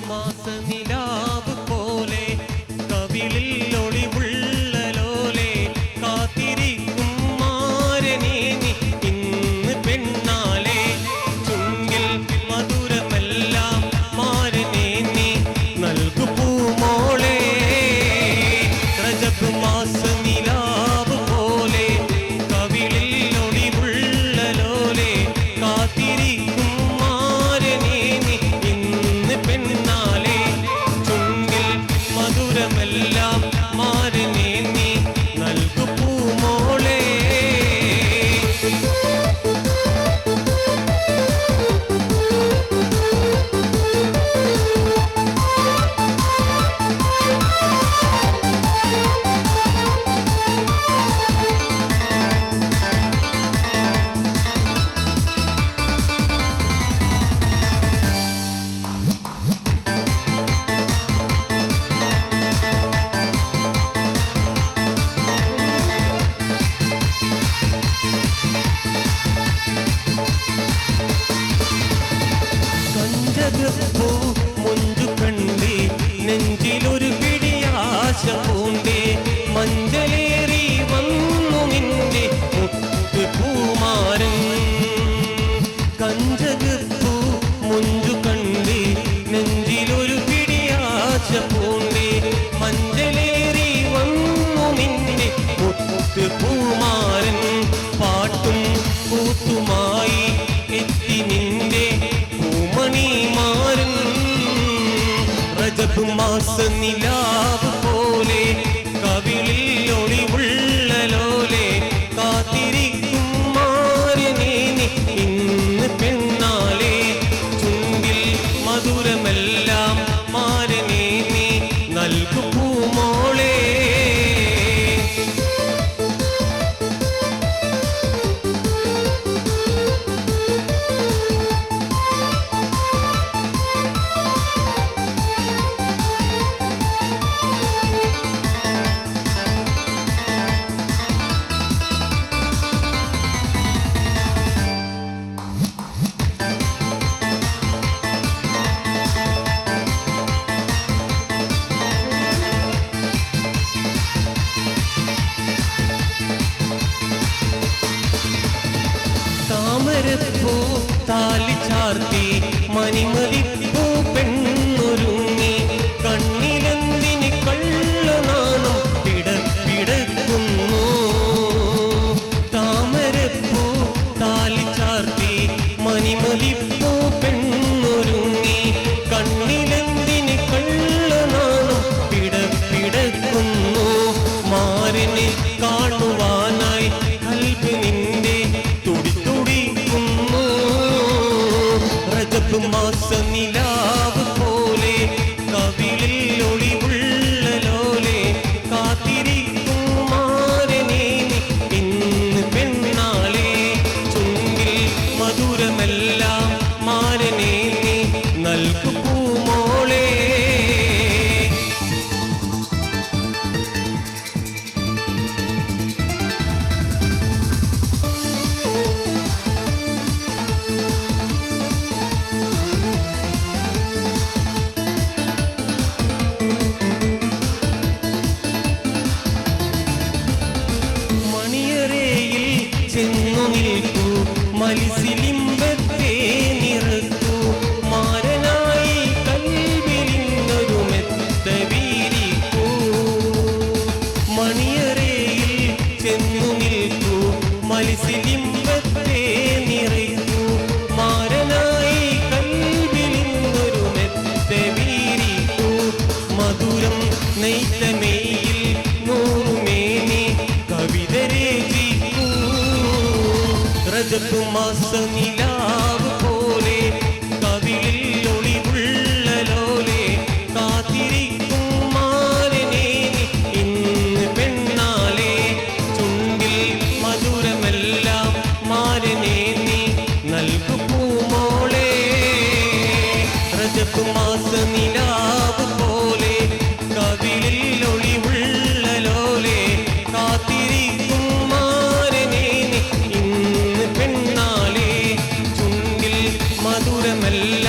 മാസ നിലാവ് പോലെ കവിളിൽ ഒളിവുള്ള ലോലെ കാത്തിരിക്കും മാരനേ നീ ഇന്ന് പെണ്ണാലേ ചുണ്ടിൽ മധുരമെല്ലാം മാരനേ നീ നൽകു പൂമോളെ രജബ് മാസ നിലാവ് പോലെ കവിളിൽ ഒളിവുള്ള ലോലെ കാത്തിരിക്കും മാരനേ നീ ഇന്ന് പെണ്ണാലേ ചുണ്ടിൽ മധുരമെല്ലാം മാരനേ നീ നൽകു പൂമോളെ കഞ്ചകപ്പൂ മുഞ്ചു കണ്ടേ നെഞ്ചിലൊരു പിടിയാശ പൂണ്ടേ മഞ്ചലേറി വന്നു നിന്റെ മുത്ത് പൂമാരൻ കഞ്ചകപ്പൂ മുഞ്ചു കണ്ടേ നെഞ്ചിലൊരു പിടിയാശ പൂണ്ടേ മഞ്ചലേറി വന്നു നിന്റെ മുത്ത് പൂമാരൻ പാട്ടും കൂത്തുമായി എത്തി നിന്റെ പൂമണിമാരൻ രജബ് മാസ നിലാവ് പോലെ കവിളിൽ ഒളിവുള്ള ലോലെ കാത്തിരിക്കും മാരനേ നീ ഇന്ന് പെണ്ണാലേ ചുണ്ടിൽ മധുരമെല്ലാം മാരനേ നീ നൽകു പൂമോളെ താമരപ്പൂ താലി ചാർത്തി മണിമതിപ്പൂ പെണ്ണൊരുങ്ങി കണ്ണിലെന്തിന് കള്ളനാണം പിടക്കുന്നു താമരപ്പൂ താലി ചാർത്തി മണിമതിപ്പൂ പെണ്ണൊരുങ്ങി കണ്ണിലെന്തിന് കള്ളനാണം പിടക്കുന്നു മാരനെ കാണുവാനായി കൽബ് നിന്റെ രജബ് മാസ നിലാവ് പോലെ കവിളിൽ ഒളിവുള്ള ലോലെ കാത്തിരിക്കും മാരനേ നീ ഇന്ന് പെണ്ണാലേ ചുണ്ടിൽ മധുരമെല്ലാം മാരനേ നീ നൽകു പൂമോളെ ചെന്നു നിൽക്കൂ മലിസിലിമ്പത്തെ നിറക്കൂ മാരനായി കൽവിലിന്നൊരു മെത്ത വീരിക്കൂ മണിയറയിൽ ചെന്നു നിൽക്കൂ മലിസിലിമ്പത്തെ നിറക്കൂ മാരനായി കൽവിലിന്നൊരു മെത്ത വീരിക്കൂ മധുരം നെയ്ത്തമേയിൽ നൂറുമേനി കവിത രചിക്കൂ രജബ് മാസ നിലാവ് പോലെ കവിളിൽ ഒളിവുള്ള ലോലെ കാത്തിരിക്കും മാരനേ നീ ഇന്ന് പെണ്ണാലേ ചുണ്ടിൽ മധുരമെല്ലാം മാരനേ നീ നൽകു പൂമോളെ രജബ് മാസ നിലാവ് പോലെ കവിളിൽ ഒളിവുള്ള ലോലെ കാത്തിരിക്കും മാരനേ നീ ഇന്ന് പെണ്ണാലേ ചുണ്ടിൽ മധുരമെല്ലാം